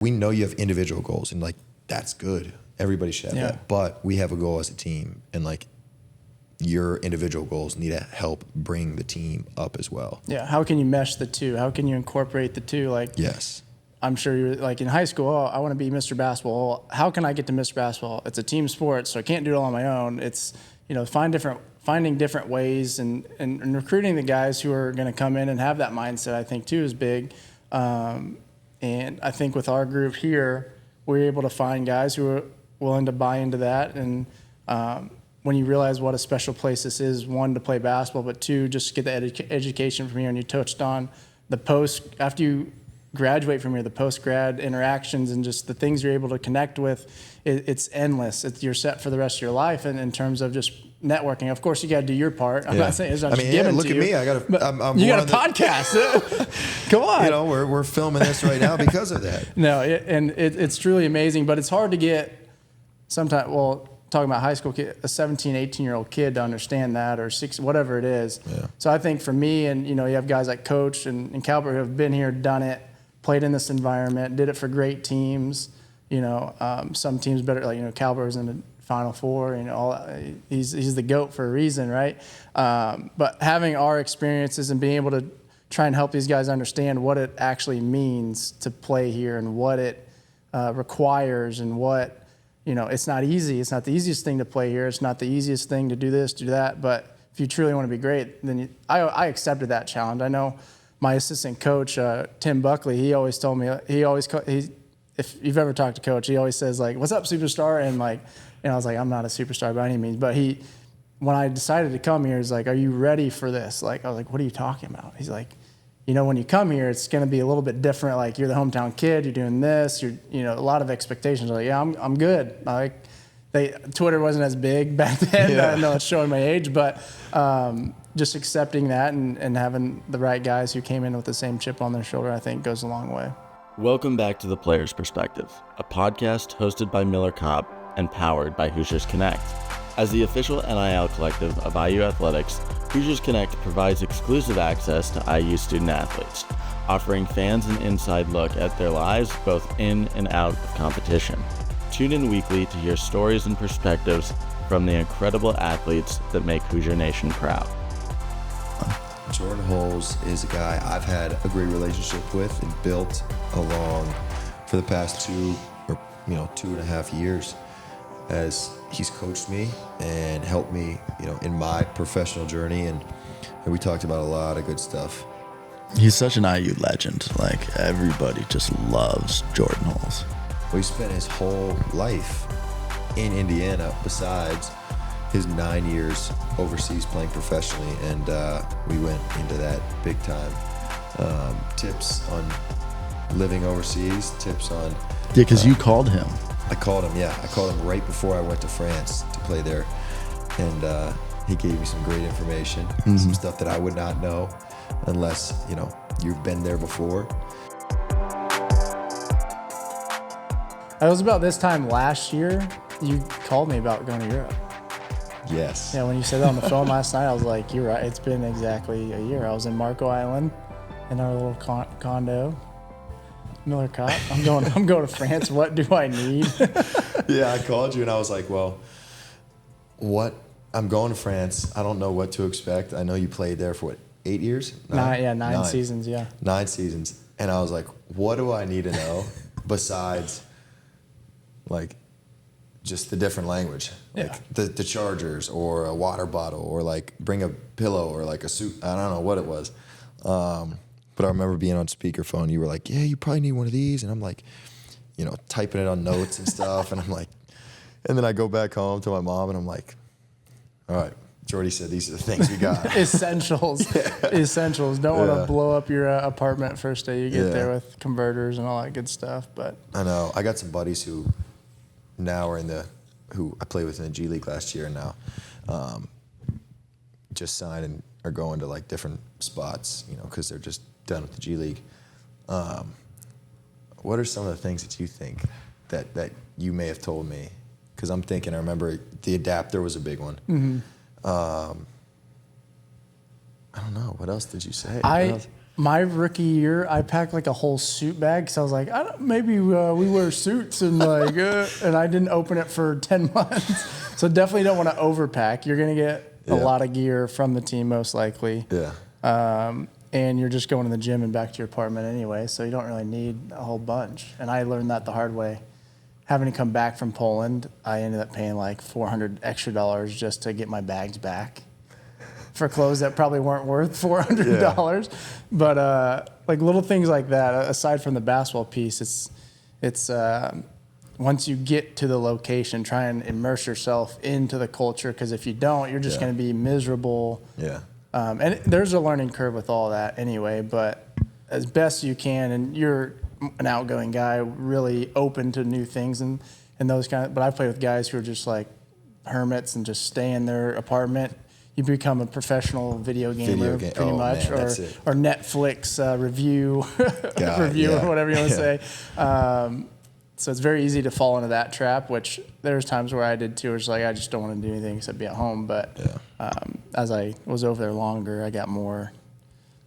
we know you have individual goals, and like that's good. Everybody should have that. But we have a goal as a team, and like your individual goals need to help bring the team up as well. Yeah. How can you mesh the two? How can you incorporate the two? Like, yes. I'm sure you're like in high school, oh, I want to be Mr. Basketball. How can I get to Mr. Basketball? It's a team sport, so I can't do it all on my own. It's, finding different ways and recruiting the guys who are going to come in and have that mindset, I think, too, is big. And I think with our group here, we're able to find guys who are willing to buy into that. And when you realize what a special place this is, one, to play basketball, but two, just get the education from here. And you touched on after you graduate from here, the post-grad interactions and just the things you're able to connect with, it's endless. You're set for the rest of your life. And in terms of just networking, of course, you got to do your part. I'm not saying it's not just given look to at you. me. I got you got a podcast. Come on. We're filming this right now because of that. No, it's truly amazing, but it's hard to get sometimes, talking about high school kid, a 17, 18-year-old kid to understand that, or 6, whatever it is. Yeah. So I think for me, and you have guys like Coach and Calvert who have been here, done it, played in this environment, did it for great teams. Some teams better, like Calvert was in the Final Four. He's the GOAT for a reason, right? But having our experiences and being able to try and help these guys understand what it actually means to play here and what it requires and what, it's not easy. It's not the easiest thing to play here. It's not the easiest thing to do this, do that. But if you truly want to be great, then I accepted that challenge. I know my assistant coach, Tim Buckley, he always told me, if you've ever talked to Coach, he always says, like, what's up, superstar? And I was like, I'm not a superstar by any means. But when I decided to come here, he's like, are you ready for this? Like, I was like, what are you talking about? He's like, when you come here, it's going to be a little bit different. Like, you're the hometown kid, you're doing this, a lot of expectations. I'm like, yeah, I'm good. Like, Twitter wasn't as big back then. Yeah. I know it's showing my age, but just accepting that and having the right guys who came in with the same chip on their shoulder, I think goes a long way. Welcome back to The Player's Perspective, a podcast hosted by Miller Kopp and powered by Hoosiers Connect. As the official NIL collective of IU Athletics, Hoosiers Connect provides exclusive access to IU student athletes, offering fans an inside look at their lives both in and out of competition. Tune in weekly to hear stories and perspectives from the incredible athletes that make Hoosier Nation proud. Jordan Holes is a guy I've had a great relationship with and built along for the past 2.5 years, as he's coached me and helped me, in my professional journey, and we talked about a lot of good stuff. He's such an IU legend. Like, everybody just loves Jordan Holes. Well, he spent his whole life in Indiana besides his 9 years overseas playing professionally, and we went into that big time. Tips on living overseas, tips on... Yeah, because you called him. I called him, yeah. I called him right before I went to France to play there, and he gave me some great information, some stuff that I would not know unless, you've been there before. It was about this time last year, you called me about going to Europe. Yes. Yeah, when you said that on the phone last night, I was like, you're right. It's been exactly a year. I was in Marco Island in our little condo. Miller Kopp. I'm going to France. What do I need? Yeah, I called you and I was like, well, I'm going to France. I don't know what to expect. I know you played there for 8 years? Nine seasons, yeah. 9 seasons. And I was like, what do I need to know besides like just the different language, like the Chargers or a water bottle or like bring a pillow or like a suit. I don't know what it was. But I remember being on speakerphone. You were like, yeah, you probably need one of these. And I'm like, typing it on notes and stuff. And I'm like, and then I go back home to my mom and I'm like, all right, Jordy said these are the things we got. Essentials. Essentials. Don't want to blow up your apartment first day you get there with converters and all that good stuff. But I know. I got some buddies who now are who I played with in the G League last year and now just signed and are going to like different spots, because they're just done with the G League. What are some of the things that you think that you may have told me? Because I'm thinking, I remember the adapter was a big one. Mm-hmm. I don't know. What else did you say? My rookie year, I packed like a whole suit bag because I was like, maybe we wear suits and like, and I didn't open it for 10 months. So definitely don't want to overpack. You're going to get a lot of gear from the team most likely. Yeah. And you're just going to the gym and back to your apartment anyway, so you don't really need a whole bunch. And I learned that the hard way. Having to come back from Poland, I ended up paying like $400 extra just to get my bags back for clothes that probably weren't worth $400. Yeah. But like little things like that, aside from the basketball piece, it's once you get to the location, try and immerse yourself into the culture, because if you don't, you're just going to be miserable. Yeah. And there's a learning curve with all that anyway, but as best you can, and you're an outgoing guy, really open to new things and those kind of, but I play with guys who are just like hermits and just stay in their apartment. You become a professional video gamer pretty much, man, or Netflix review or whatever you want to say. So it's very easy to fall into that trap, which there's times where I did too. It's like I just don't want to do anything except be at home. But as I was over there longer, I got more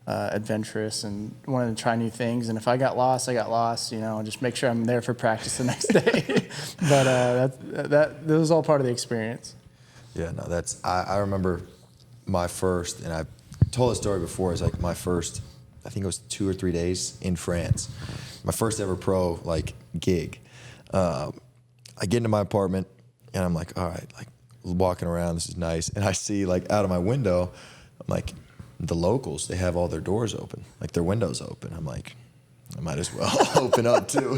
adventurous and wanted to try new things. And if I got lost, I got lost. You know, just make sure I'm there for practice the next day. But that was all part of the experience. Yeah, no, I remember my first, and I've told the story before, it's like my first, I think it was 2 or 3 days in France. My first ever pro gig. I get into my apartment and I'm like, all right, like walking around, this is nice. And I see like out of my window, I'm like, the locals, they have all their doors open, like their windows open. I'm like, I might as well open up too,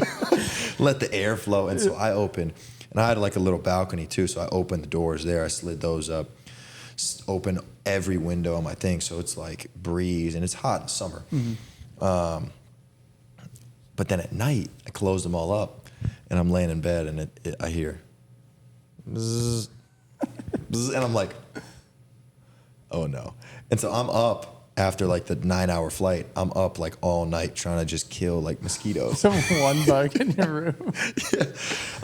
let the air flow. And so I opened, and I had like a little balcony too. So I opened the doors there. I slid those up, opened every window on my thing. So it's like breeze, and it's hot in summer. Mm-hmm. But then at night, I closed them all up, and I'm laying in bed, and I hear, bzz, bzz, and I'm like, oh no. And so I'm up after like the 9-hour flight. I'm up like all night trying to just kill like mosquitoes. One bug in your room. Yeah.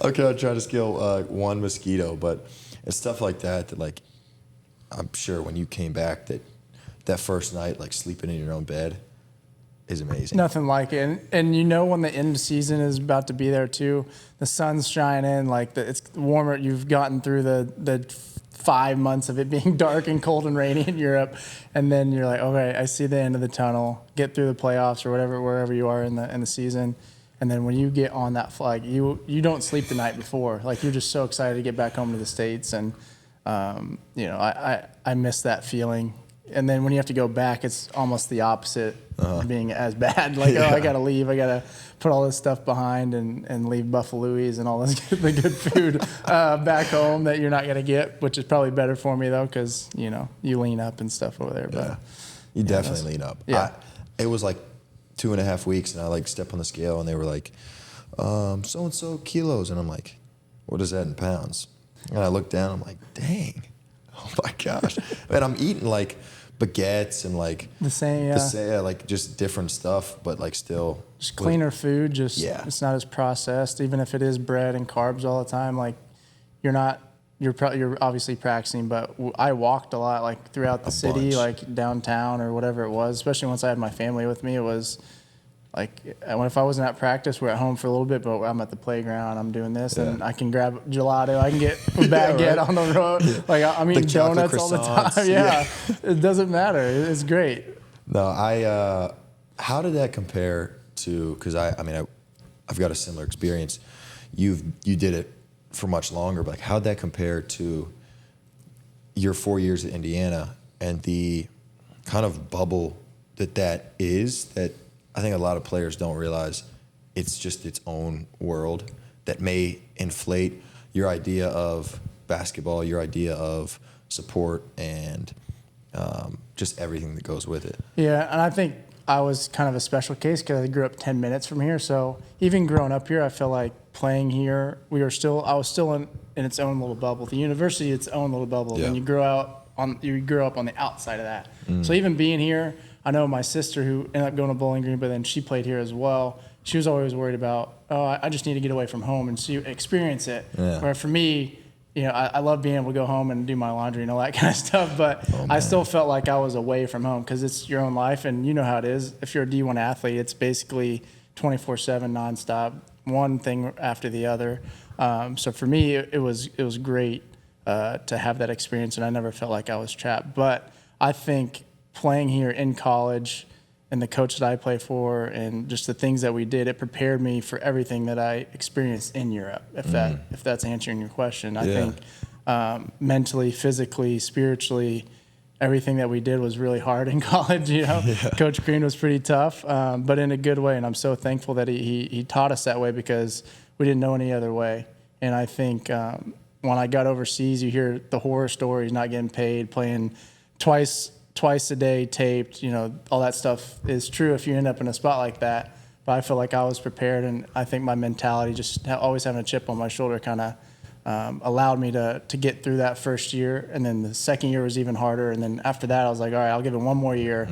Okay, I'm trying to kill one mosquito, but it's stuff like that like I'm sure when you came back that first night, like sleeping in your own bed, is amazing. Nothing like it. And you know when the end of season is about to be there too, the sun's shining, like it's warmer. You've gotten through the 5 months of it being dark and cold and rainy in Europe, and then you're like, okay, I see the end of the tunnel. Get through the playoffs or wherever you are in the season, and then when you get on that flight, you don't sleep the night before. Like you're just so excited to get back home to the States, and you know I miss that feeling. And then when you have to go back, it's almost the opposite, being as bad. Like, I got to leave. I got to put all this stuff behind and leave Buffalo's and all this the good food back home that you're not going to get, which is probably better for me, though, because, you know, you lean up and stuff over there. But you definitely lean up. Yeah. It was like 2.5 weeks, and I like stepped on the scale, and they were like, so-and-so kilos. And I'm like, what is that in pounds? And I looked down, I'm like, dang. Oh, my gosh. And I'm eating like baguettes and like the same, like just different stuff, but like still just cleaner food. Just it's not as processed. Even if it is bread and carbs all the time, like you're obviously practicing. But I walked a lot, like throughout the city, like downtown or whatever it was. Especially once I had my family with me, it was like if I wasn't at practice, we're at home for a little bit, but I'm at the playground, I'm doing this, and I can grab gelato, I can get a baguette on the road. Yeah. Like I'm eating donuts all the time. Yeah. It doesn't matter. It's great. No, how did that compare to? Because I've got a similar experience. You did it for much longer, but like how'd that compare to your 4 years at Indiana and the kind of bubble that is that? I think a lot of players don't realize it's just its own world that may inflate your idea of basketball, your idea of support, and just everything that goes with it. Yeah, and I think I was kind of a special case because I grew up 10 minutes from here. So even growing up here, I feel like playing here, I was still in its own little bubble. The university, its own little bubble. Yeah. And you grow up on the outside of that. So even being here, I know my sister who ended up going to Bowling Green, but then she played here as well. She was always worried about, I just need to get away from home and experience it. Yeah. Where for me, I love being able to go home and do my laundry and all that kind of stuff, but I still felt like I was away from home because it's your own life, and you know how it is. If you're a D1 athlete, it's basically 24/7 nonstop, one thing after the other. So for me, it was great to have that experience, and I never felt like I was trapped. But I think playing here in college and the coach that I play for and just the things that we did, it prepared me for everything that I experienced in Europe, if that's answering your question. I think mentally, physically, spiritually, everything that we did was really hard in college. Coach Green was pretty tough, but in a good way, and I'm so thankful that he taught us that way because we didn't know any other way. And I think when I got overseas, you hear the horror stories, not getting paid, playing twice a day taped, all that stuff is true if you end up in a spot like that. But I feel like I was prepared, and I think my mentality, just always having a chip on my shoulder, kind of allowed me to get through that first year. And then the second year was even harder. And then after that, I was like, all right, I'll give it one more year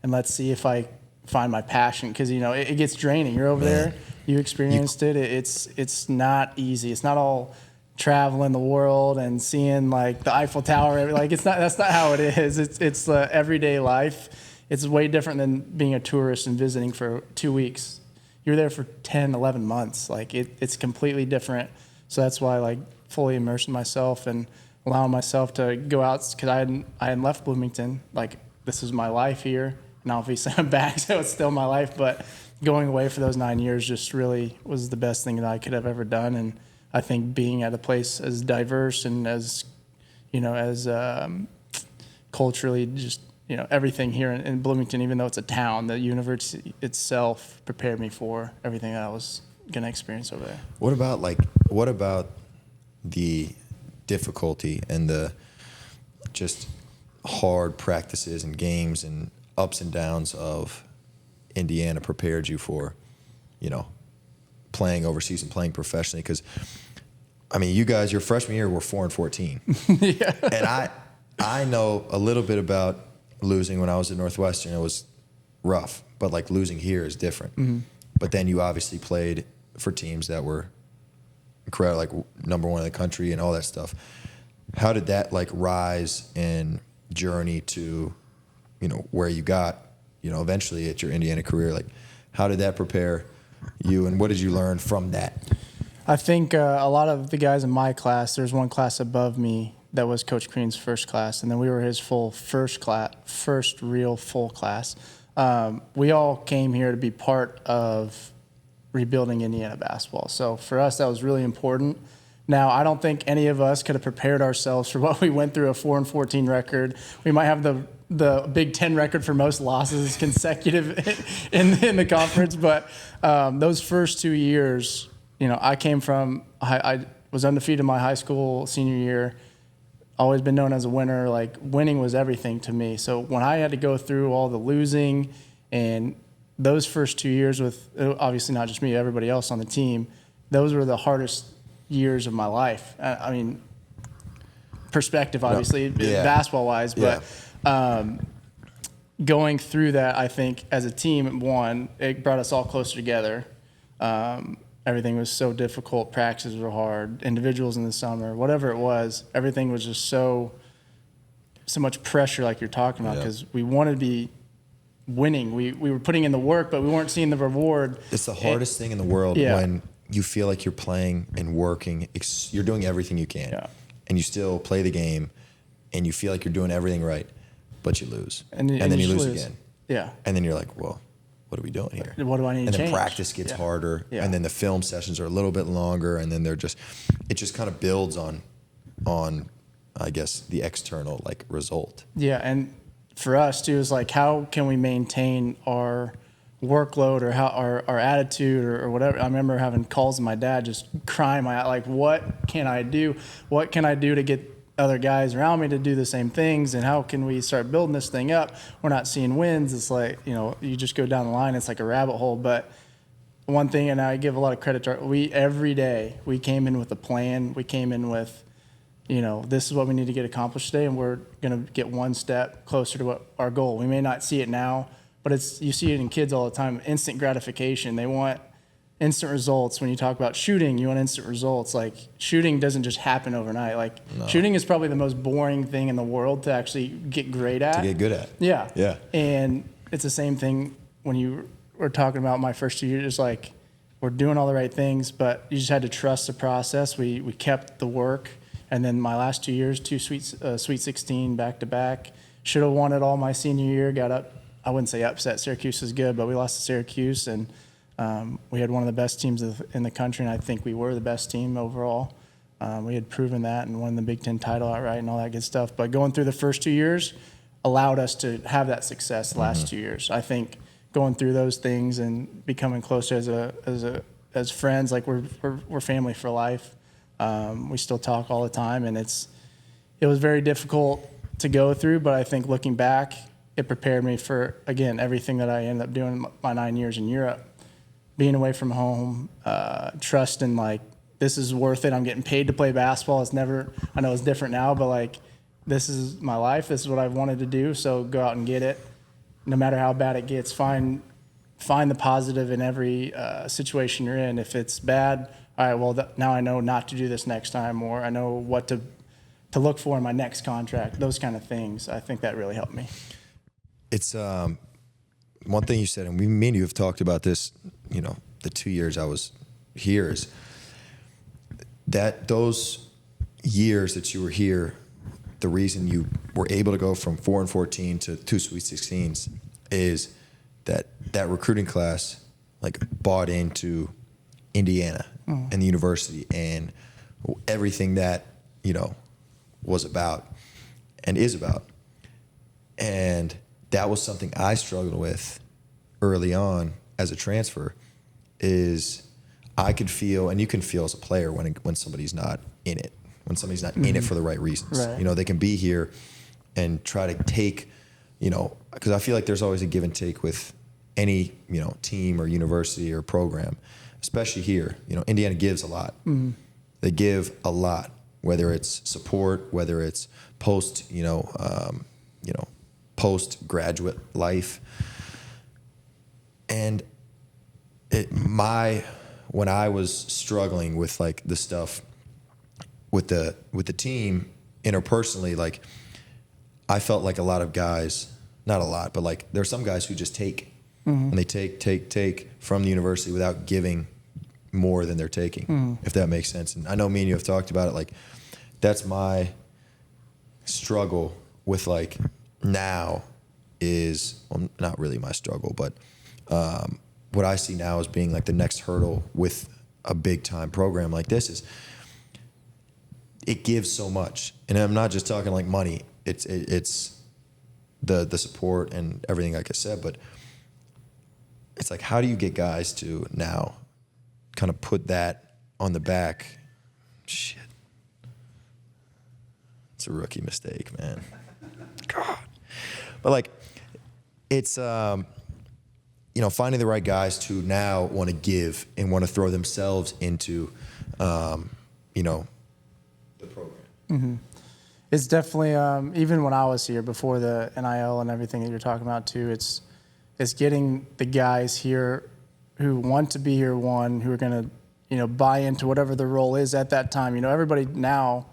and let's see if I find my passion. Because, it gets draining. You're over there. You experienced it. It's not easy. It's not all traveling the world and seeing like the Eiffel Tower. Like that's not how it is. It's everyday life. It's way different than being a tourist and visiting for 2 weeks. You're there for 10, 11 months. Like it's completely different. So that's why like fully immersing myself and allowing myself to go out, because I hadn't left Bloomington. Like this is my life here. And obviously I'm back, so it's still my life. But going away for those 9 years just really was the best thing that I could have ever done. And I think being at a place as diverse and as, culturally just, everything here in Bloomington, even though it's a town, the university itself prepared me for everything that I was going to experience over there. What about the difficulty and the just hard practices and games and ups and downs of Indiana prepared you for, playing overseas and playing professionally? Because, you guys, your freshman year were 4-14. Yeah. And I know a little bit about losing when I was at Northwestern. It was rough, but like losing here is different. Mm-hmm. But then you obviously played for teams that were incredible, like number one in the country and all that stuff. How did that like rise and journey to, where you got, eventually at your Indiana career? Like, how did that prepare you, and what did you learn from that? I think a lot of the guys in my class, there's one class above me that was Coach Green's first class, and then we were his first real full class. We all came here to be part of rebuilding Indiana basketball. So for us, that was really important. Now, I don't think any of us could have prepared ourselves for what we went through, a 4-14 record. We might have the Big Ten record for most losses consecutive in the conference, but those first 2 years, I came from, I was undefeated my high school senior year, always been known as a winner. Like winning was everything to me. So when I had to go through all the losing and those first 2 years with, obviously not just me, everybody else on the team, those were the hardest years of my life. Perspective, obviously, basketball-wise, but going through that, I think, as a team, one, it brought us all closer together. Everything was so difficult. Practices were hard. Individuals in the summer, whatever it was, everything was just so much pressure, like you're talking about, because we wanted to be winning. We were putting in the work, but we weren't seeing the reward. It's the hardest thing in the world when you feel like you're playing and working. You're doing everything you can, and you still play the game, and you feel like you're doing everything right, but you lose, and then you lose again. Yeah, and then you're like, well, what are we doing here? What do I need to change? And then practice gets harder, and then the film sessions are a little bit longer, and then it just kind of builds on, I guess, the external like result. Yeah, and for us too is like, how can we maintain our workload or how our attitude or whatever? I remember having calls with my dad, just crying like, what can I do? What can I do to get other guys around me to do the same things, and how can we start building this thing up? We're not seeing wins. It's like, you just go down the line, it's like a rabbit hole. But one thing, and I give a lot of credit to every day we came in with a plan. We came in with, this is what we need to get accomplished today, and we're going to get one step closer to what our goal. We may not see it now, but you see it in kids all the time, instant gratification. They want instant results. When you talk about shooting, you want instant results. Like, shooting doesn't just happen overnight. Like, shooting is probably the most boring thing in the world to actually get great at. To get good at. Yeah. Yeah. And it's the same thing when you were talking about my first 2 years. Like, we're doing all the right things, but you just had to trust the process. We kept the work. And then my last 2 years, two Sweet 16 back to back. Should have won it all my senior year. Got up. I wouldn't say upset. Syracuse was good, but we lost to Syracuse, and we had one of the best teams in the country, and I think we were the best team overall. We had proven that and won the Big Ten title outright and all that good stuff. But going through the first 2 years allowed us to have that success the last 2 years. I think going through those things and becoming closer as friends, like we're family for life. We still talk all the time, and it was very difficult to go through, but I think looking back, it prepared me for, again, everything that I ended up doing my 9 years in Europe. Being away from home, trusting, like, this is worth it. I'm getting paid to play basketball. I know it's different now, but, like, this is my life. This is what I've wanted to do, so go out and get it. No matter how bad it gets, find the positive in every situation you're in. If it's bad, all right, well, now I know not to do this next time, or I know what to look for in my next contract, those kind of things. I think that really helped me. It's one thing you said, and me and you have talked about this, the 2 years I was here, is that those years that you were here, the reason you were able to go from 4-14 to 2 Sweet 16s is that recruiting class, like, bought into Indiana and the university and everything that, was about and is about. And that was something I struggled with early on as a transfer, is I could feel, and you can feel as a player when somebody's not in it, when somebody's not in it for the right reasons. Right. They can be here and try to take, because I feel like there's always a give and take with any, team or university or program, especially here. Indiana gives a lot. They give a lot, whether it's support, whether it's postgraduate life. And when I was struggling with, like, the stuff with the team interpersonally, like, I felt like a lot of guys, not a lot, but, like, there are some guys who just take, and they take from the university without giving more than they're taking, if that makes sense. And I know me and you have talked about it. Like, that's my struggle with, like, now is, well, not really my struggle, but what I see now as being, like, the next hurdle with a big time program like this is it gives so much. And I'm not just talking, like, money. It's the support and everything, like I said, but it's like, how do you get guys to now kind of put that on the back? Shit. It's a rookie mistake, man. God. But, like, it's, finding the right guys to now want to give and want to throw themselves into, the program. It's definitely, even when I was here before the NIL and everything that you're talking about too, it's getting the guys here who want to be here, who are going to, buy into whatever the role is at that time. Everybody now,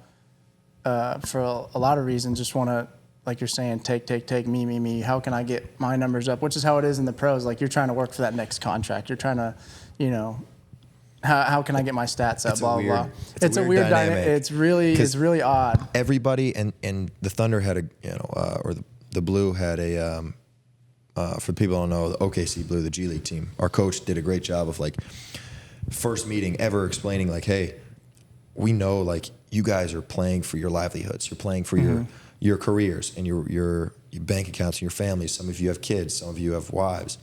for a lot of reasons, just want to, like you're saying, take, me. How can I get my numbers up? Which is how it is in the pros. Like, you're trying to work for that next contract. You're trying to, how can I get my stats up? Blah, blah. It's a weird dynamic. It's really odd. Everybody and the Thunder had or the Blue had a, for people who don't know, the OKC Blue, the G League team. Our coach did a great job of, like, first meeting ever explaining, like, hey, we know, like, you guys are playing for your livelihoods. You're playing for your careers and your bank accounts and your families. Some of you have kids. Some of you have wives.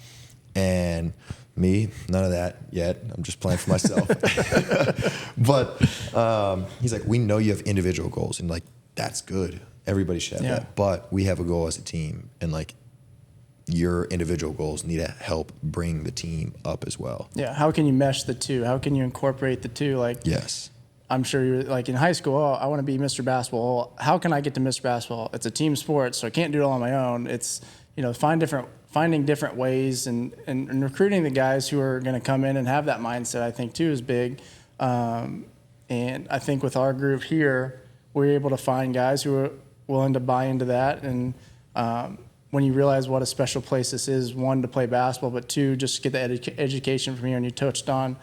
And me, none of that yet. I'm just playing for myself. But he's like, we know you have individual goals. And, like, that's good. Everybody should have that. But we have a goal as a team. And, like, your individual goals need to help bring the team up as well. Yeah. How can you mesh the two? How can you incorporate the two? Like, yes. I'm sure you're, like, in high school, I want to be Mr. Basketball. How can I get to Mr. Basketball? It's a team sport, so I can't do it all on my own. It's, find different finding different ways and recruiting the guys who are going to come in and have that mindset, I think, too, is big. And I think with our group here, we're able to find guys who are willing to buy into that. And when you realize what a special place this is, one, to play basketball, but two, just get the education from here. And you touched on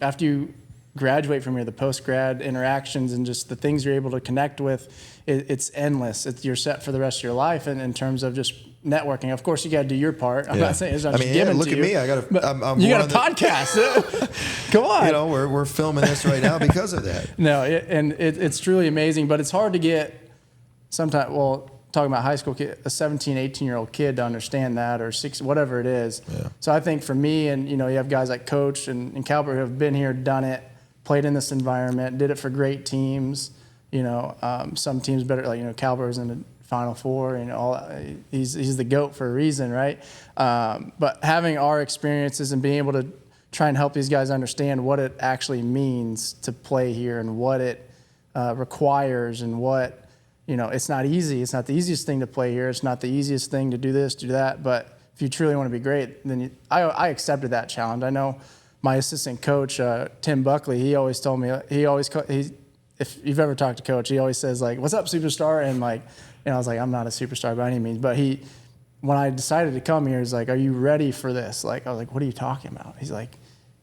after you graduate from here, the post-grad interactions and just the things you're able to connect with, it's endless. You're set for the rest of your life. And in terms of just networking, of course, you got to do your part. I'm not saying it's not just given look to at you, me. you got a podcast. Come on. You know, we're filming this right now because of that. No, it's truly amazing, but it's hard to get sometimes, talking about high school kid, a 17, 18-year-old kid to understand that, or whatever it is. Yeah. So I think for me, and, you have guys like Coach and Calvert who have been here, done it, played in this environment, did it for great teams. Some teams better, like, Calvert was in the Final Four, he's the GOAT for a reason, right? But having our experiences and being able to try and help these guys understand what it actually means to play here and what it requires and what, it's not easy. It's not the easiest thing to play here. It's not the easiest thing to do this, do that. But if you truly want to be great, then I accepted that challenge. I know my assistant coach, Tim Buckley, he always told me, if you've ever talked to Coach, he always says, like, "What's up, superstar?" And, like, I was like, I'm not a superstar by any means. But when I decided to come here, he's like, "Are you ready for this?" Like, I was like, "What are you talking about?" He's like,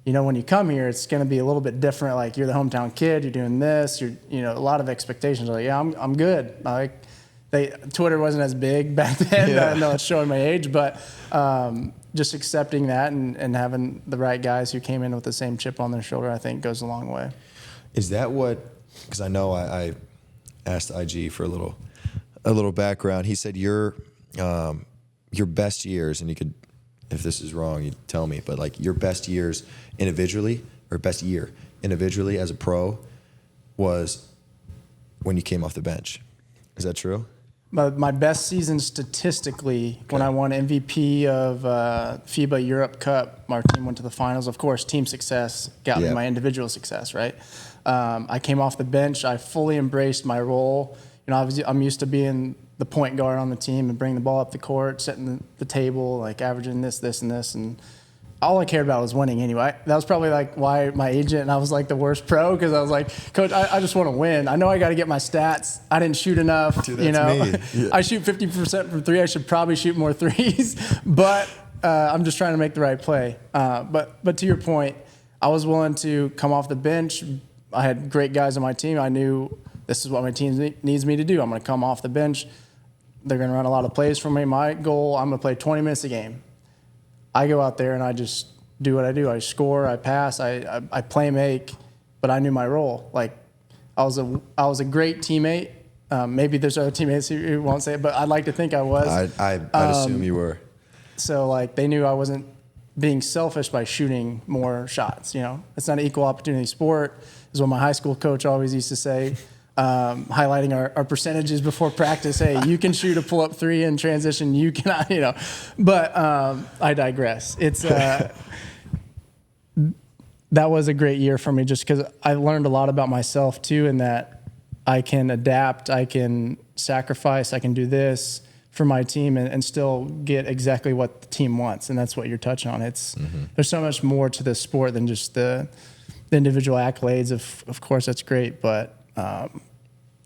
when you come here, it's going to be a little bit different. Like, you're the hometown kid, you're doing this, a lot of expectations. I'm like, yeah, I'm good. Like, Twitter wasn't as big back then. Yeah. I know it's showing my age, but just accepting that and having the right guys who came in with the same chip on their shoulder, I think, goes a long way. Is that what? Because I know I asked IG for a little background. He said your best years, and you could, if this is wrong, you tell me, but, like, your best years individually, or best year individually as a pro, was when you came off the bench. Is that true? My best season statistically, when I won MVP of FIBA Europe Cup, our team went to the finals. Of course, team success got me my individual success, right? I came off the bench. I fully embraced my role. Obviously, I'm used to being the point guard on the team and bringing the ball up the court, setting the table, like averaging this, and this. And all I cared about was winning anyway. That was probably, like, why my agent and I was, like, the worst pro, because I was like, "Coach, I just want to win. I know I got to get my stats. I didn't shoot enough." Dude, that's me. Yeah. I shoot 50% from three. I should probably shoot more threes, but I'm just trying to make the right play. But to your point, I was willing to come off the bench. I had great guys on my team. I knew this is what my team needs me to do. I'm going to come off the bench. They're going to run a lot of plays for me. My goal, I'm going to play 20 minutes a game. I go out there and I just do what I do. I score, I pass, I play make, but I knew my role. Like, I was a great teammate. Maybe there's other teammates who won't say it, but I'd like to think I was. I'd assume you were. So, like, they knew I wasn't being selfish by shooting more shots. It's not an equal opportunity sport, is what my high school coach always used to say. Highlighting our percentages before practice. Hey, you can shoot a pull-up three in transition. You cannot, But I digress. It's that was a great year for me, just because I learned a lot about myself too, and that I can adapt, I can sacrifice, I can do this for my team and still get exactly what the team wants. And that's what you're touching on. It's there's so much more to this sport than just the individual accolades. Of course, that's great, but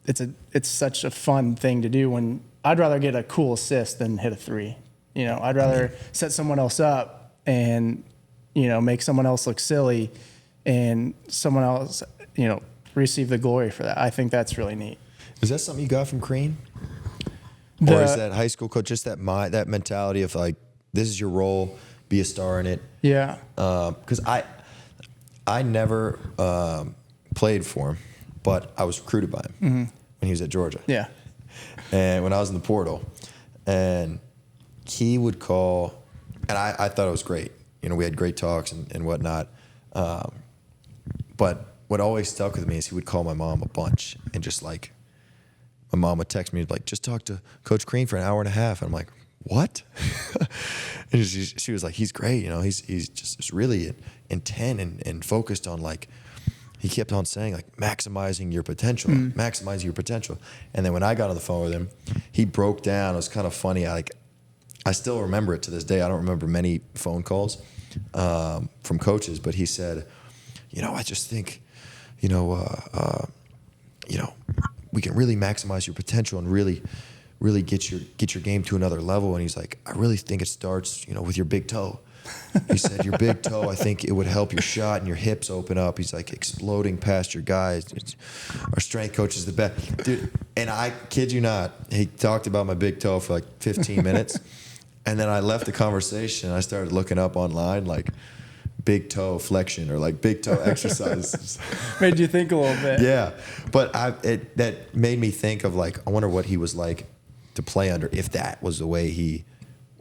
it's such a fun thing to do. When I'd rather get a cool assist than hit a three. I'd rather set someone else up and make someone else look silly, and someone else receive the glory for that. I think that's really neat. Is that something you got from Crean, or is that high school coach just that mentality of, like, this is your role, be a star in it? Yeah. Because I never played for him, but I was recruited by him when he was at Georgia. Yeah. And when I was in the portal, and he would call, and I thought it was great. We had great talks and whatnot. But what always stuck with me is he would call my mom a bunch, and just, like, my mom would text me, like, "Just talk to Coach Crean for an hour and a half." And I'm like, "What?" And she was like, "He's great. He's just really intent and focused on, like," he kept on saying, like, maximizing your potential, maximizing your potential. And then when I got on the phone with him, he broke down. It was kind of funny. I still remember it to this day. I don't remember many phone calls from coaches, but he said, I just think, we can really maximize your potential and really get your game to another level. And he's like, I really think it starts, with your big toe. He said, your big toe, I think it would help your shot and your hips open up. He's like, exploding past your guys. Our strength coach is the best. Dude, and I kid you not, he talked about my big toe for like 15 minutes. And then I left the conversation and I started looking up online, like big toe flexion or like big toe exercises. Made you think a little bit. Yeah. But that made me think of like, I wonder what he was like to play under if that was the way he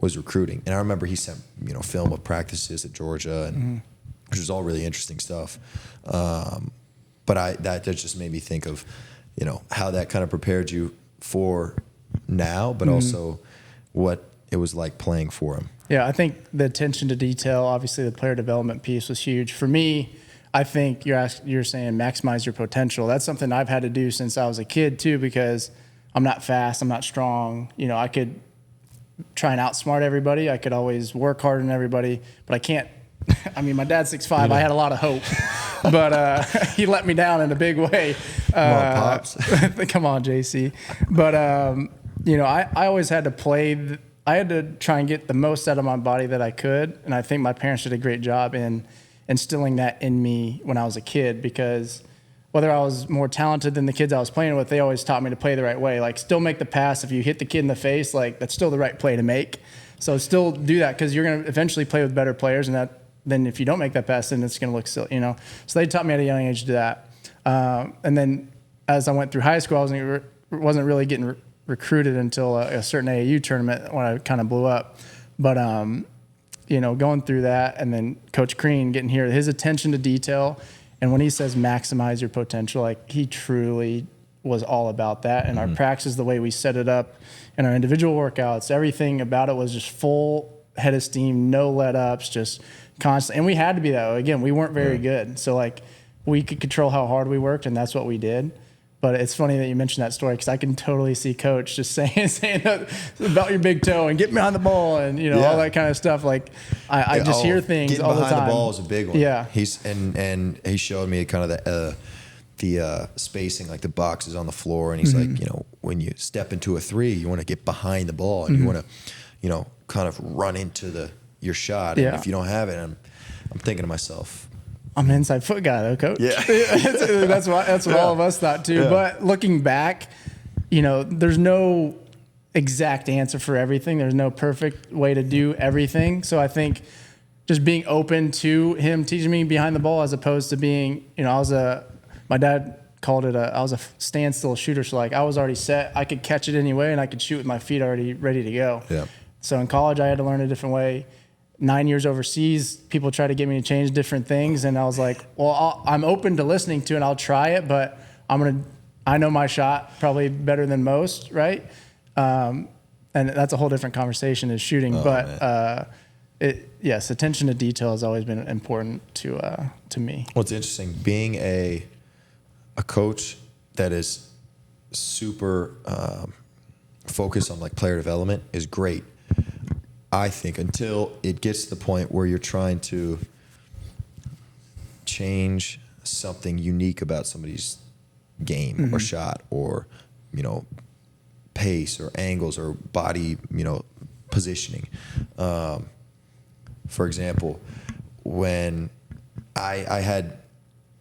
was recruiting. And I remember he sent, film of practices at Georgia, and which was all really interesting stuff. But that just made me think of, how that kind of prepared you for now, but also what it was like playing for him. Yeah, I think the attention to detail, obviously the player development piece was huge. For me, I think you're saying maximize your potential. That's something I've had to do since I was a kid too, because I'm not fast, I'm not strong. I could try and outsmart everybody. I could always work harder than everybody, but I can't. I mean, my dad's 6'5". I had a lot of hope, but he let me down in a big way. Come on, Pops. Come on, JC. But, I always had to play. I had to try and get the most out of my body that I could, and I think my parents did a great job in instilling that in me when I was a kid, because whether I was more talented than the kids I was playing with, they always taught me to play the right way. Like, still make the pass. If you hit the kid in the face, like, that's still the right play to make. So still do that, because you're going to eventually play with better players, and then if you don't make that pass, then it's going to look silly, So they taught me at a young age to do that. And then as I went through high school, I wasn't really getting recruited until a certain AAU tournament when I kind of blew up. But, going through that, and then Coach Crean getting here, his attention to detail. And when he says maximize your potential, like, he truly was all about that. And our practice, the way we set it up in our individual workouts, everything about it was just full head of steam, no let-ups, just constant. And we had to be that way. Again, we weren't very good. So, like, we could control how hard we worked, and that's what we did. But it's funny that you mentioned that story, because I can totally see Coach just saying that about your big toe and get behind the ball and all that kind of stuff. Like, I just hear things all the time. Getting behind the ball is a big one. Yeah. And he showed me kind of the spacing, like the boxes on the floor, and he's like, when you step into a three, you want to get behind the ball and you want to, kind of run into your shot. And if you don't have it, I'm thinking to myself, I'm an inside foot guy, though, Coach. Yeah. That's what all of us thought, too. Yeah. But looking back, there's no exact answer for everything. There's no perfect way to do everything. So I think just being open to him teaching me behind the ball, as opposed to being, my dad called it I was a standstill shooter. So, like, I was already set. I could catch it anyway, and I could shoot with my feet already ready to go. Yeah. So in college, I had to learn a different way. 9 years overseas, people try to get me to change different things, and I was like, well, I'm open to listening to it, and I'll try it, but I know my shot probably better than most, right? And that's a whole different conversation, is shooting. Yes, attention to detail has always been important to me. Well, it's interesting being a coach that is super focused on like player development is great. I think until it gets to the point where you're trying to change something unique about somebody's game or shot or, pace or angles or body, positioning. For example, when I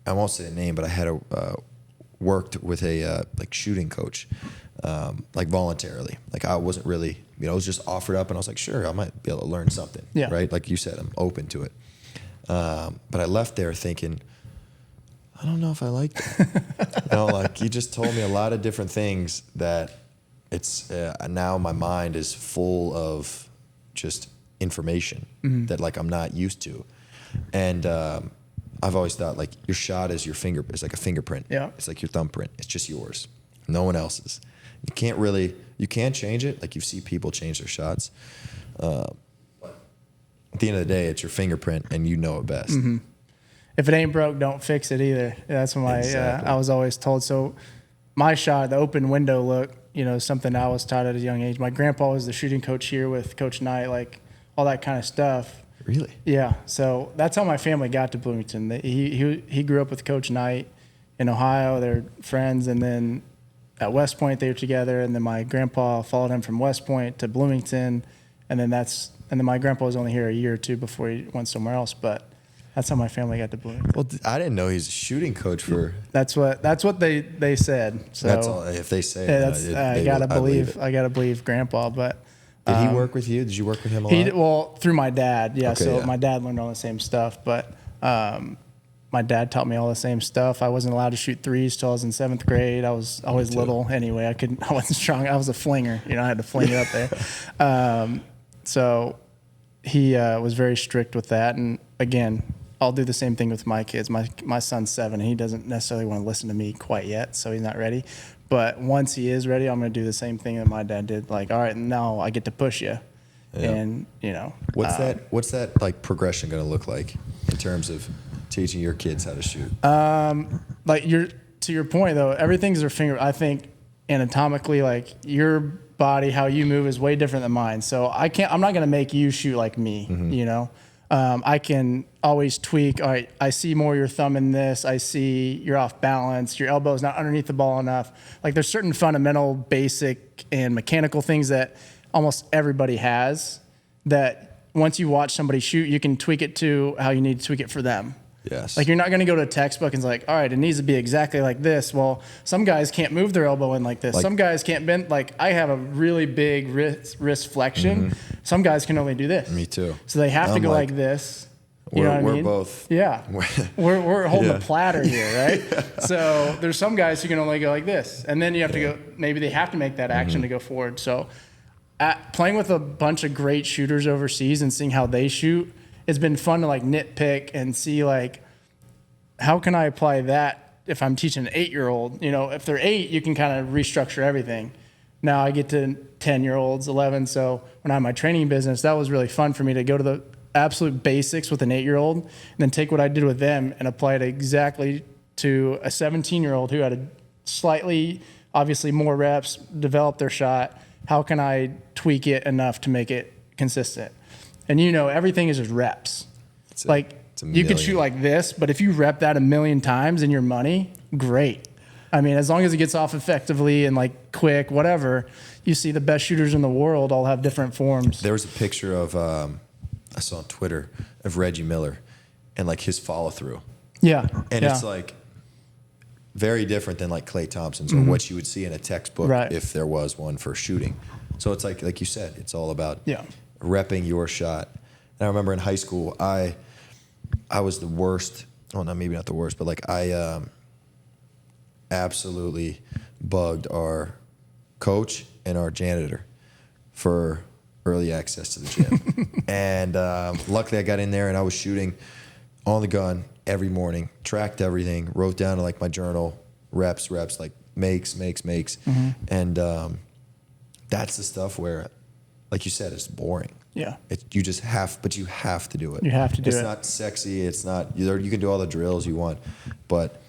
won't say a name, but I had worked with a like shooting coach, like voluntarily. Like, I wasn't really, it was just offered up, and I was like, sure, I might be able to learn something. Yeah. Right? Like you said, I'm open to it. But I left there thinking, I don't know if I like that. Like, you just told me a lot of different things that it's now my mind is full of just information that like I'm not used to. And I've always thought, like, your shot is it's like a fingerprint. Yeah. It's like your thumbprint. It's just yours. No one else's. You can't change it. Like, you see people change their shots. But at the end of the day, it's your fingerprint, and you know it best. Mm-hmm. If it ain't broke, don't fix it either. That's what I was always told. So my shot, the open window look, something I was taught at a young age. My grandpa was the shooting coach here with Coach Knight, like all that kind of stuff. Really? Yeah. So that's how my family got to Bloomington. He grew up with Coach Knight in Ohio. They're friends, and then at West Point they were together. And then my grandpa followed him from West Point to Bloomington, and then my grandpa was only here a year or two before he went somewhere else. But that's how my family got to Bloomington. Well, I didn't know he's a shooting coach for. That's what they said. So that's all. If they say I gotta believe Grandpa. But did he work with you? Did you work with him a lot? Well, through my dad. Yeah. Okay, So yeah. my dad learned all the same stuff, but my dad taught me all the same stuff. I wasn't allowed to shoot threes till I was in 7th grade. I was always little anyway. I wasn't strong. I was a flinger. I had to fling it up there. So he was very strict with that. And again, I'll do the same thing with my kids. My son's 7, and he doesn't necessarily want to listen to me quite yet, so he's not ready. But once he is ready, I'm going to do the same thing that my dad did. Like, all right, now I get to push you. Yeah. And, What's that like progression going to look like in terms of teaching your kids how to shoot? To your point, though, everything's their finger. I think anatomically, like your body, how you move is way different than mine. So I'm not going to make you shoot like me, I can always tweak. All right, I see more your thumb in this. I see you're off balance. Your elbow's not underneath the ball enough. Like there's certain fundamental, basic, and mechanical things that almost everybody has that once you watch somebody shoot, you can tweak it to how you need to tweak it for them. Yes. Like you're not going to go to a textbook and it's like, all right, it needs to be exactly like this. Well, some guys can't move their elbow in like this. Some guys can't bend. Like I have a really big wrist flexion. Some guys can only do this. Me too. So they have to go like this. You know what I mean? We're both. Yeah. We're holding a platter here, right? So there's some guys who can only go like this. And then you have to go, maybe they have to make that action to go forward. So playing with a bunch of great shooters overseas and seeing how they shoot, it's been fun to like nitpick and see like, how can I apply that if I'm teaching an 8-year-old? If they're 8, you can kind of restructure everything. Now I get to 10-year-olds, 11. So when I had my training business, that was really fun for me to go to the absolute basics with an 8-year-old and then take what I did with them and apply it exactly to a 17-year-old who had a slightly, obviously more reps, develop their shot. How can I tweak it enough to make it consistent? And everything is just reps. You could shoot like this, but if you rep that 1,000,000 times in your money, great. I mean, as long as it gets off effectively and like quick, whatever, you see the best shooters in the world all have different forms. There was a picture of, I saw on Twitter, of Reggie Miller and like his follow through. Yeah. And it's like very different than like Klay Thompson's or what you would see in a textbook if there was one for shooting. So it's like you said, it's all about repping your shot. And I remember in high school, I was the worst. Well, maybe not the worst, but like I absolutely bugged our coach and our janitor for early access to the gym. And luckily I got in there and I was shooting on the gun every morning, tracked everything, wrote down in like my journal, reps, like makes. And that's the stuff where, like you said, it's boring. Yeah. You have to do it. You have to do it. It's not sexy. It's not, you can do all the drills you want, but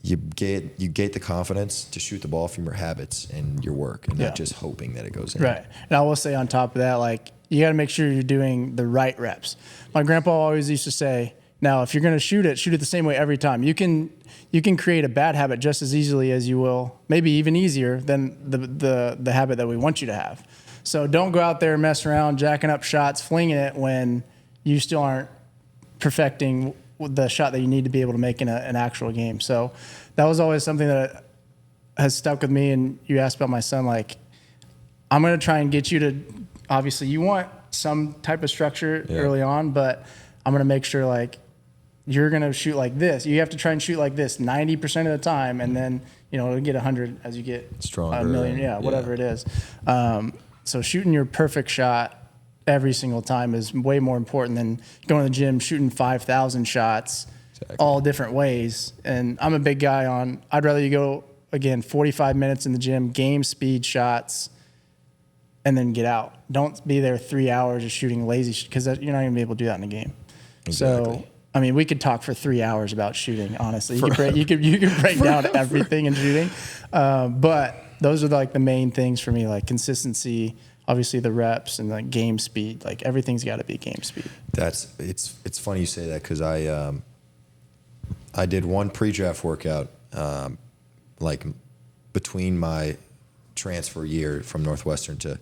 you get the confidence to shoot the ball from your habits and your work and not just hoping that it goes in. Right. And I will say on top of that, like you got to make sure you're doing the right reps. My grandpa always used to say, now, if you're going to shoot it the same way every time. You can create a bad habit just as easily as you will, maybe even easier than the habit that we want you to have. So don't go out there and mess around, jacking up shots, flinging it when you still aren't perfecting the shot that you need to be able to make in an actual game. So that was always something that has stuck with me. And you asked about my son, like, I'm going to try and get you to, obviously you want some type of structure early on, but I'm going to make sure like you're going to shoot like this. You have to try and shoot like this 90% of the time. And then, it'll get 100 as you get stronger, a million, whatever it is. So shooting your perfect shot every single time is way more important than going to the gym, shooting 5,000 shots all different ways. And I'm a big guy on, I'd rather you go, again, 45 minutes in the gym, game speed shots, and then get out. Don't be there 3 hours just shooting lazy, because you're not going to be able to do that in a game. Exactly. So, I mean, we could talk for 3 hours about shooting, honestly. You could break down everything in shooting. But those are like the main things for me, like consistency, obviously the reps, and like game speed. Like everything's got to be game speed. It's funny you say that because I did one pre-draft workout like between my transfer year from Northwestern to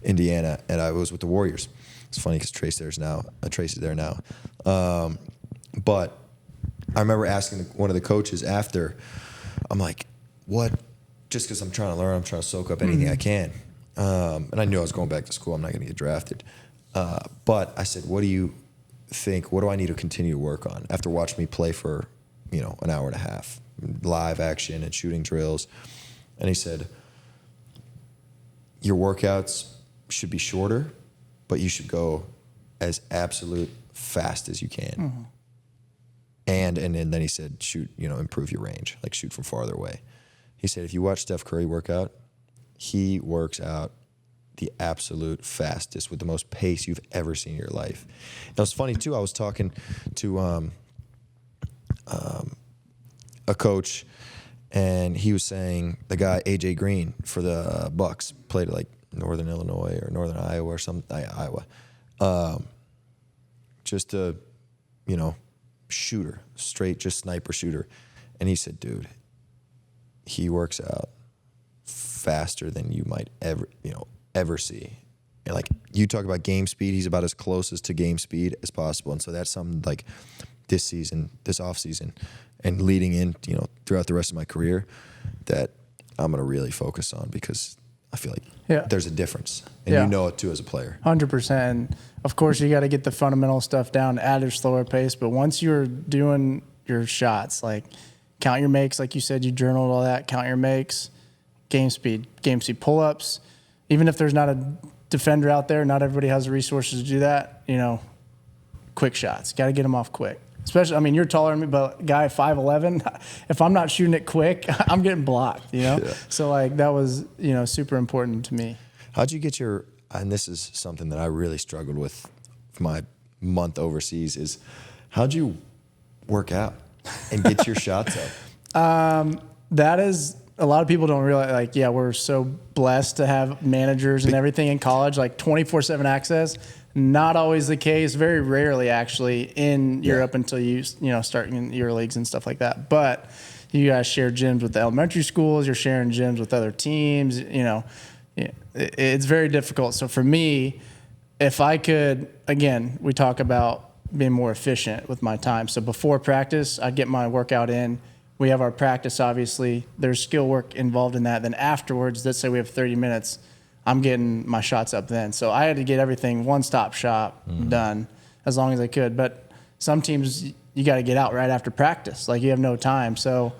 Indiana, and I was with the Warriors. It's funny because Trace is there now. But I remember asking one of the coaches after, I'm like, what? Just because I'm trying to learn, I'm trying to soak up anything I can. And I knew I was going back to school. I'm not going to get drafted. But I said, what do you think? What do I need to continue to work on after watching me play for, an hour and a half, live action and shooting drills? And he said, your workouts should be shorter, but you should go as absolute fast as you can. Mm-hmm. And then he said, shoot, improve your range, like shoot from farther away. He said, if you watch Steph Curry work out, he works out the absolute fastest with the most pace you've ever seen in your life. And it was funny too. I was talking to a coach, and he was saying the guy AJ Green for the Bucks played at like Northern Illinois or Northern Iowa or something. Iowa, just a shooter, straight just sniper shooter. And he said, dude, he works out faster than you might ever see. And like you talk about game speed, he's about as close as to game speed as possible. And so that's something like this season, this off season, and leading in, throughout the rest of my career, that I'm going to really focus on, because I feel like there's a difference, and you know it too as a player. 100%. Of course, you got to get the fundamental stuff down at a slower pace. But once you're doing your shots, like count your makes, like you said, you journaled all that. Count your makes, game speed pull-ups. Even if there's not a defender out there, not everybody has the resources to do that. Quick shots, got to get them off quick. Especially, you're taller than me, but guy 5'11", if I'm not shooting it quick, I'm getting blocked, Yeah. So, like, that was, super important to me. How'd you get and this is something that I really struggled with my month overseas, is how'd you work out and get your shots up? That is, a lot of people don't realize, we're so blessed to have managers and everything in college, like 24/7 access. Not always the case, very rarely actually in Europe until you start in your leagues and stuff like that. But you guys share gyms with the elementary schools, you're sharing gyms with other teams, it's very difficult. So for me, if I could, again, we talk about being more efficient with my time. So before practice, I'd get my workout in. We have our practice, obviously. There's skill work involved in that. Then afterwards, let's say we have 30 minutes, I'm getting my shots up then. So I had to get everything one-stop shop done as long as I could. But some teams, you got to get out right after practice. Like, you have no time. So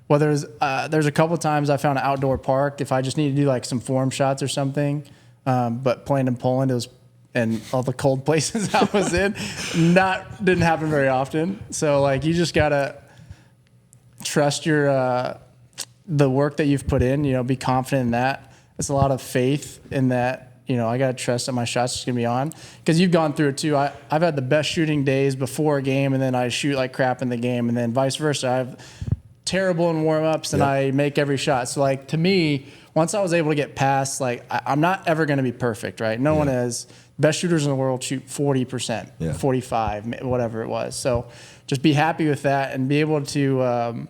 there's a couple of times I found an outdoor park if I just need to do like some form shots or something. But playing in Poland, it was, and all the cold places I was in, didn't happen very often. So like, you just got to trust your the work that you've put in, be confident in that. It's a lot of faith in that, I got to trust that my shot's just going to be on. Because you've gone through it too. I've had the best shooting days before a game, and then I shoot like crap in the game, and then vice versa. I have terrible in warm-ups, and I make every shot. So, like, to me, once I was able to get past, like, I'm not ever going to be perfect, right? No one is. Best shooters in the world shoot 40%, 45, whatever it was. So just be happy with that and be able to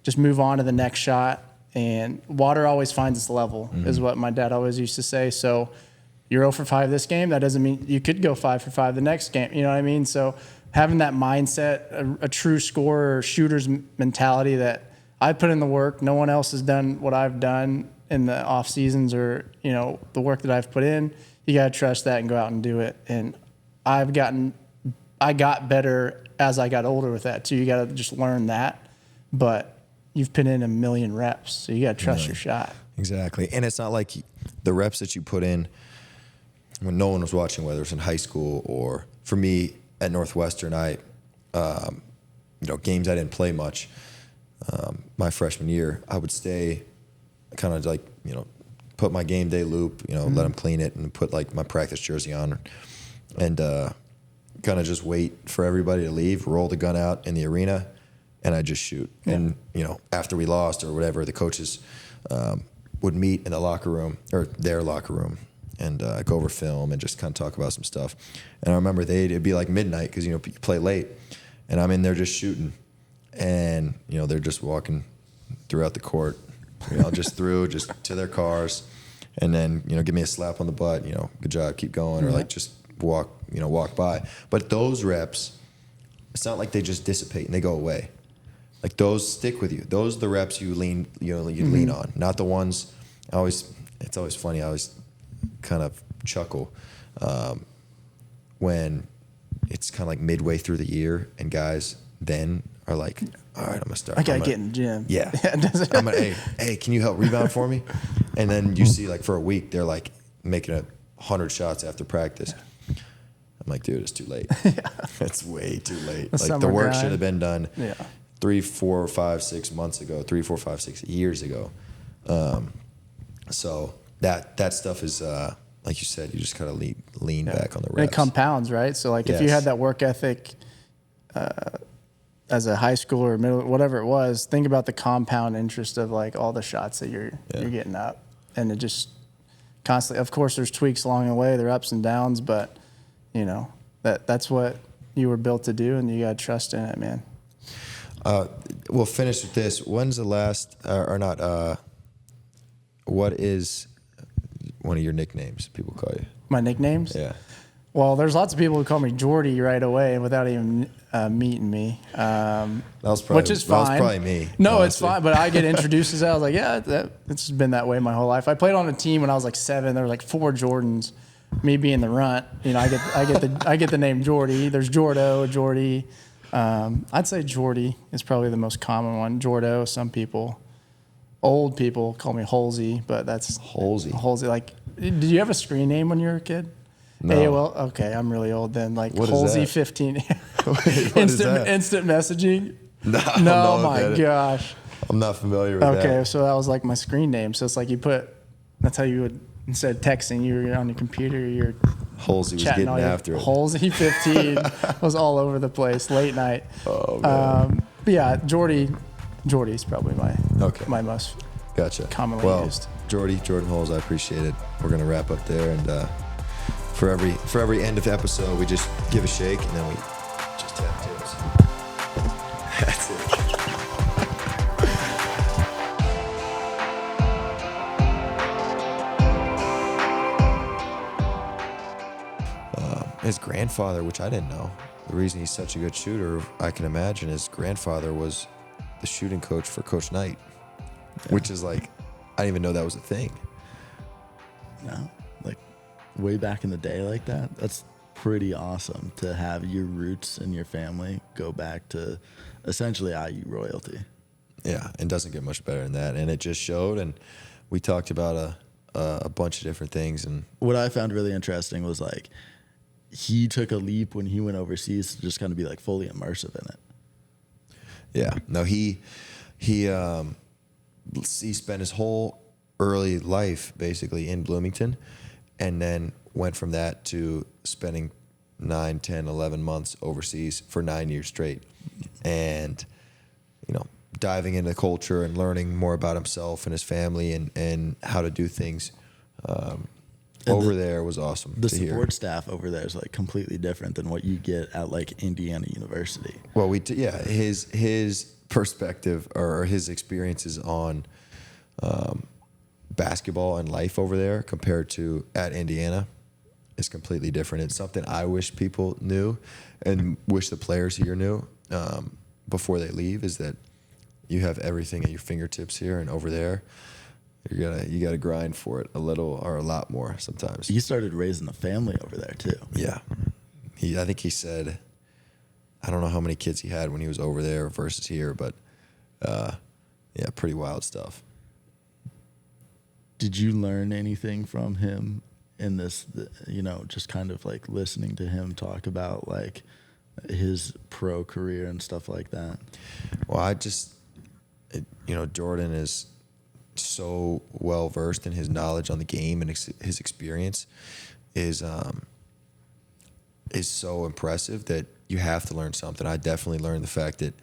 just move on to the next shot. And water always finds its level, is what my dad always used to say. So you're 0 for 5 this game. That doesn't mean you could go 5 for 5 the next game. You know what I mean? So having that mindset, a true scorer or shooter's mentality that I put in the work. No one else has done what I've done in the off seasons or, the work that I've put in. You got to trust that and go out and do it. And I got better as I got older with that too. You got to just learn that. But you've put in a million reps, so you got to trust your shot. Exactly. And it's not like the reps that you put in when no one was watching, whether it's in high school or for me at Northwestern, games I didn't play much my freshman year, I would stay kind of like, put my game day loop, let them clean it and put like my practice jersey on and kind of just wait for everybody to leave, roll the gun out in the arena, and I just shoot. Yeah. And, after we lost or whatever, the coaches would meet in the locker room or their locker room and go over film and just kind of talk about some stuff. And I remember it'd be like midnight because, you play late. And I'm in there just shooting. And, they're just walking throughout the court, just to their cars. And then, give me a slap on the butt, good job, keep going. Or like just walk by. But those reps, it's not like they just dissipate and they go away. Like those stick with you. Those are the reps you lean on, not the ones. It's always funny. I always kind of chuckle when it's kind of like midway through the year and guys then are like, all right, I'm gonna start. I gotta get in the gym. Yeah. I'm gonna, hey, can you help rebound for me? And then you see like for a week they're like making 100 shots after practice. I'm like, dude, it's too late. It's way too late. Like the work should have been done 3, 4, 5, 6 months ago, 3, 4, 5, 6 years ago. So that stuff is like you said, you just kind of lean back on the reps. And it compounds, right? So like if you had that work ethic as a high schooler or middle, whatever it was, think about the compound interest of like all the shots that you're getting up, and it just constantly. Of course, there's tweaks along the way, there are ups and downs, but that's what you were built to do, and you got to trust in it, man. We'll finish with this. When's the last, or not? What is one of your nicknames people call you? My nicknames? Yeah. Well, there's lots of people who call me Jordy right away without even meeting me. Which is fine. That was probably me. No, honestly. it's fine. But I get introduced as that. I was like, yeah, it's been that way my whole life. I played on a team when I was like 7. There were like 4 Jordans. Me being the runt, I get the name Jordy. There's Jordo, Jordy. I'd say Jordy is probably the most common one. Jordo. Some people, old people, call me Holsey, but that's Holsey. Like, did you have a screen name when you were a kid? No. AOL. Okay, I'm really old then. Like what Holsey 15. Instant messaging. No, my gosh. I'm not familiar with that. Okay, so that was like my screen name. So it's like that's how you would, instead of texting, you were on your computer, you're Holsey was getting after it. Holsey 15 was all over the place, late night. Oh, man. But yeah, Jordy's probably my most commonly used. Jordan Holes, I appreciate it. We're going to wrap up there, and for every end of the episode, we just give a shake, and then we just tap tips. That's it. His grandfather, which I didn't know, the reason he's such a good shooter, I can imagine his grandfather was the shooting coach for Coach Knight, which is like, I didn't even know that was a thing. No, like way back in the day like that. That's pretty awesome to have your roots and your family go back to essentially IU royalty. Yeah, and doesn't get much better than that. And it just showed, and we talked about a bunch of different things. And what I found really interesting was like, he took a leap when he went overseas to just kind of be like fully immersive in it. Yeah, no, he spent his whole early life basically in Bloomington, and then went from that to spending 9, 10, 11 months overseas for 9 years straight, and diving into the culture and learning more about himself and his family and how to do things. Over there was awesome. The support staff over there is like completely different than what you get at like Indiana University. Well, his perspective or his experiences on basketball and life over there compared to at Indiana is completely different. It's something I wish people knew, and wish the players here knew before they leave, is that you have everything at your fingertips here, and over there, you gotta grind for it a little or a lot more sometimes. He started raising a family over there too. Yeah, I think he said, I don't know how many kids he had when he was over there versus here, but yeah, pretty wild stuff. Did you learn anything from him in this? Just kind of like listening to him talk about like his pro career and stuff like that. Well, Jordan is so well versed in his knowledge on the game, and his experience is so impressive that you have to learn something. I definitely learned the fact that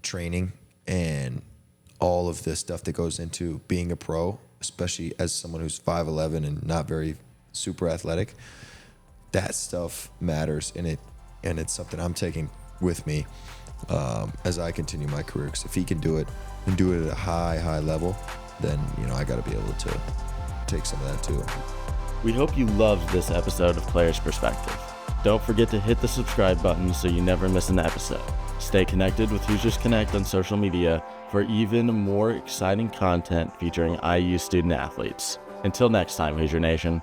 training and all of this stuff that goes into being a pro, especially as someone who's 5'11" and not very super athletic, that stuff matters, and it's something I'm taking with me as I continue my career. Because if he can do it and do it at a high level, then I got to be able to take some of that too. We hope you loved this episode of Players Perspective. Don't forget to hit the subscribe button so you never miss an episode. Stay connected with Hoosiers Connect on social media for even more exciting content featuring IU student athletes. Until next time, Hoosier Nation.